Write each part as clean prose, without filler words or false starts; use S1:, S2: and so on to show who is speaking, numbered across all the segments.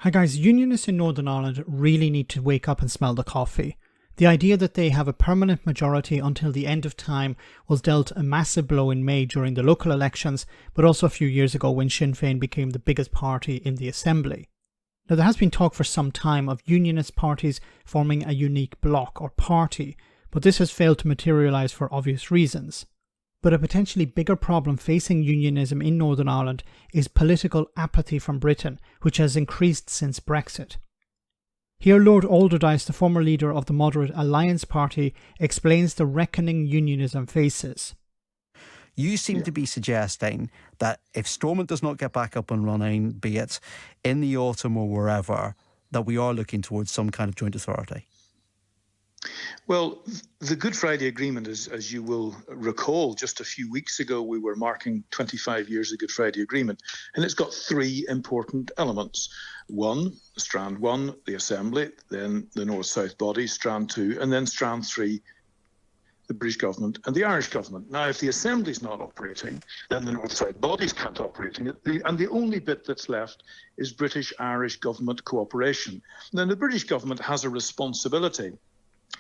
S1: Hi guys, Unionists in Northern Ireland really need to wake up and smell the coffee. The idea that they have a permanent majority until the end of time was dealt a massive blow in May during the local elections, but also a few years ago when Sinn Féin became the biggest party in the Assembly. Now there has been talk for some time of Unionist parties forming a unique bloc or party, but this has failed to materialise for obvious reasons. But a potentially bigger problem facing unionism in Northern Ireland is political apathy from Britain, which has increased since Brexit. Here Lord Alderdice, the former leader of the moderate Alliance Party, explains the reckoning unionism faces.
S2: You seem to be suggesting that if Stormont does not get back up and running, be it in the autumn or wherever, that we are looking towards some kind of joint authority.
S3: Well, the Good Friday Agreement, as you will recall, just a few weeks ago, we were marking 25 years of Good Friday Agreement, and it's got three important elements. One, Strand 1, the Assembly, then the North-South bodies, Strand 2, and then Strand 3, the British government and the Irish government. Now, if the Assembly's not operating, then the North-South bodies can't operate. And the only bit that's left is British-Irish government cooperation. Then the British government has a responsibility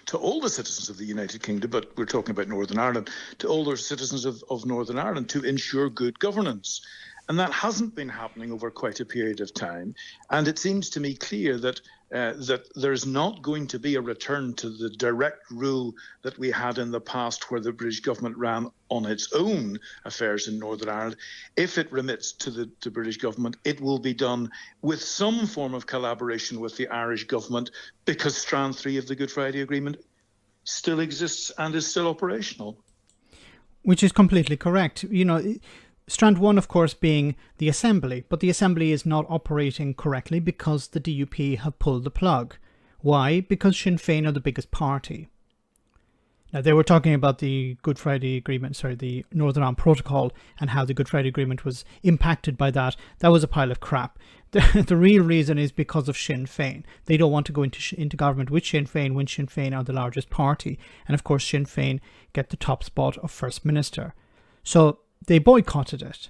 S3: to all the citizens of the United Kingdom, but we're talking about Northern Ireland, to all the citizens of Northern Ireland to ensure good governance. And that hasn't been happening over quite a period of time. And it seems to me clear that that there's not going to be a return to the direct rule that we had in the past, where the British government ran on its own affairs in Northern Ireland. If it remits to the British government, it will be done with some form of collaboration with the Irish government, because Strand 3 of the Good Friday Agreement still exists and is still operational.
S1: Which is completely correct. You know, Strand 1, of course, being the Assembly, but the Assembly is not operating correctly because the DUP have pulled the plug. Why? Because Sinn Féin are the biggest party. Now, they were talking about the Good Friday Agreement, the Northern Ireland Protocol, and how the Good Friday Agreement was impacted by that. That was a pile of crap. The real reason is because of Sinn Féin. They don't want to go into government with Sinn Féin when Sinn Féin are the largest party. And of course, Sinn Féin get the top spot of First Minister. So they boycotted it.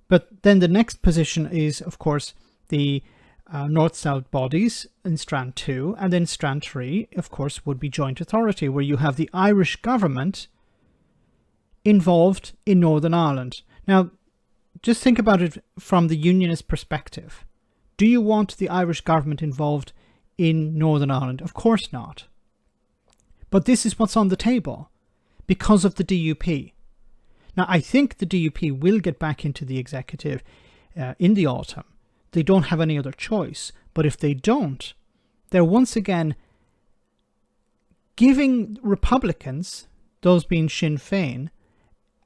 S1: But then the next position is, of course, the North-South bodies in Strand 2, and then Strand 3, of course, would be joint authority, where you have the Irish government involved in Northern Ireland. Now, just think about it from the unionist perspective. Do you want the Irish government involved in Northern Ireland? Of course not. But this is what's on the table because of the DUP. Now, I think the DUP will get back into the executive in the autumn. They don't have any other choice. But if they don't, they're once again giving Republicans, those being Sinn Féin,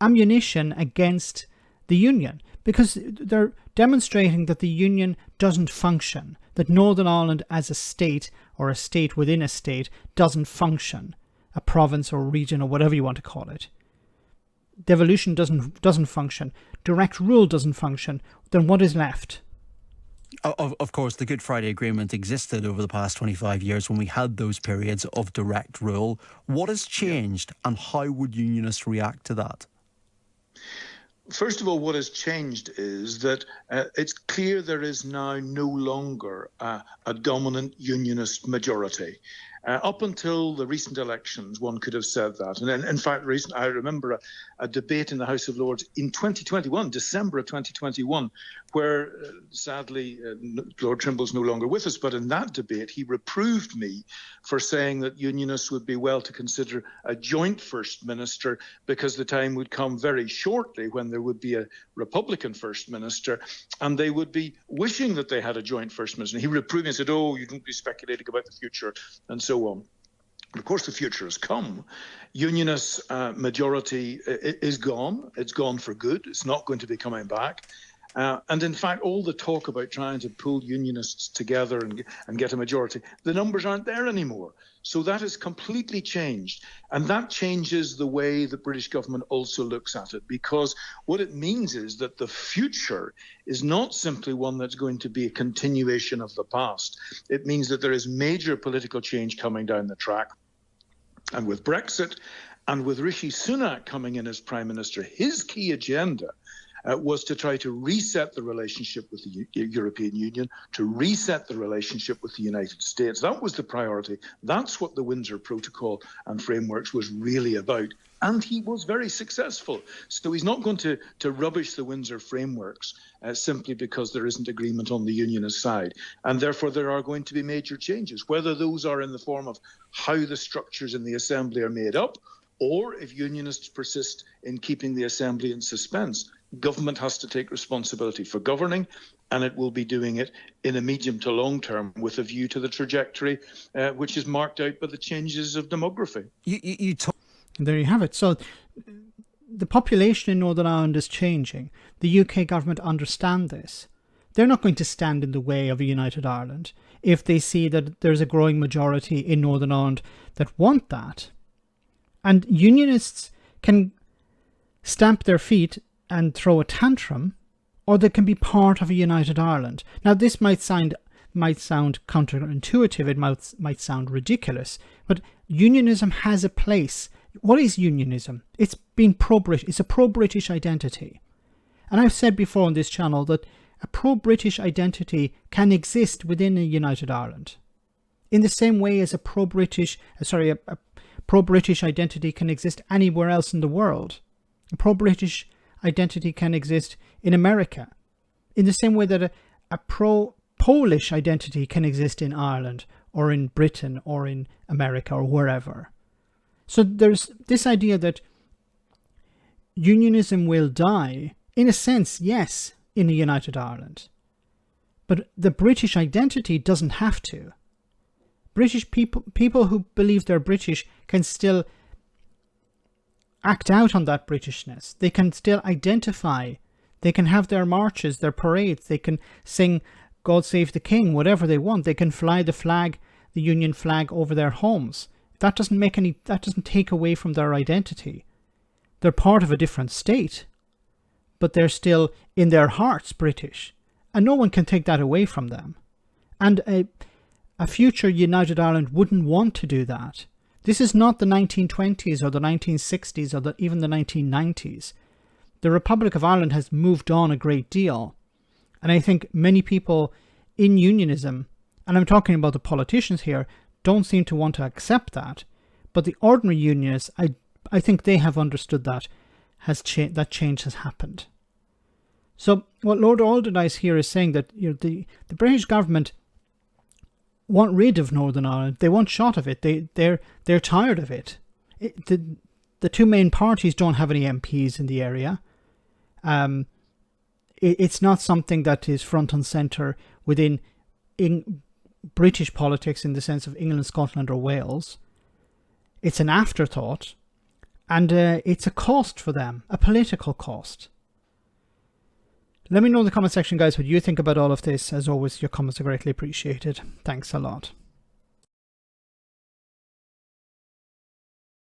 S1: ammunition against the union, because they're demonstrating that the union doesn't function, that Northern Ireland as a state, or a state within a state, doesn't function, a province or region or whatever you want to call it. Devolution doesn't function, direct rule doesn't function. Then what is left?
S2: Of course, the Good Friday Agreement existed over the past 25 years when we had those periods of direct rule. What has changed, and how would unionists react to that?
S3: First of all, what has changed is that it's clear there is now no longer a dominant unionist majority. Up until the recent elections, one could have said that. And in fact, I remember a debate in the House of Lords in 2021, December of 2021, where sadly Lord Trimble's no longer with us. But in that debate, he reproved me for saying that unionists would be well to consider a joint First Minister, because the time would come very shortly when there would be a Republican First Minister, and they would be wishing that they had a joint First Minister. He reproved me and said, "Oh, you don't be speculating about the future," and so on. Of course, the future has come. Unionist majority is gone. It's gone for good. It's not going to be coming back. And in fact, all the talk about trying to pull unionists together and get a majority, the numbers aren't there anymore. So that has completely changed. And that changes the way the British government also looks at it, because what it means is that the future is not simply one that's going to be a continuation of the past. It means that there is major political change coming down the track. And with Brexit, and with Rishi Sunak coming in as Prime Minister, his key agenda was to try to reset the relationship with the European Union, to reset the relationship with the United States. That was the priority. That's what the Windsor Protocol and frameworks was really about. And he was very successful. So he's not going to rubbish the Windsor frameworks simply because there isn't agreement on the unionist side. And therefore, there are going to be major changes, whether those are in the form of how the structures in the Assembly are made up, or if unionists persist in keeping the Assembly in suspense. Government has to take responsibility for governing, and it will be doing it in a medium to long term with a view to the trajectory which is marked out by the changes of demography.
S1: There you have it. So the population in Northern Ireland is changing. The UK government understand this. They're not going to stand in the way of a united Ireland if they see that there's a growing majority in Northern Ireland that want that. And unionists can stamp their feet and throw a tantrum, or they can be part of a united Ireland. Now, this might sound counterintuitive, it might sound ridiculous, but unionism has a place. What is unionism? It's been pro-British. It's a pro-British identity. And I've said before on this channel that a pro-British identity can exist within a united Ireland, in the same way as a pro-British identity can exist anywhere else in the world. A pro-British identity can exist in America, in the same way that a pro-Polish identity can exist in Ireland or in Britain or in America or wherever. So there's this idea that unionism will die, in a sense, yes, in a united Ireland. But the British identity doesn't have to. British people who believe they're British can still act out on that Britishness. They can still identify. They can have their marches, their parades. They can sing God Save the King, whatever they want. They can fly the flag, the Union flag, over their homes. That doesn't take away from their identity. They're part of a different state, but they're still in their hearts British, and no one can take that away from them. And a future united Ireland wouldn't want to do that. This is not the 1920s or the 1960s or even the 1990s. The Republic of Ireland has moved on a great deal, and I think many people in unionism, and I'm talking about the politicians here, don't seem to want to accept that. But the ordinary unionists, I think they have understood that that change has happened. So what Lord Alderdice here is saying, that the British government want rid of Northern Ireland. They want shot of it. They're tired of it. The two main parties don't have any MPs in the area. It's not something that is front and centre within British politics in the sense of England, Scotland or Wales. It's an afterthought, and it's a cost for them, a political cost. Let me know in the comment section, guys, what you think about all of this. As always, your comments are greatly appreciated. Thanks a lot.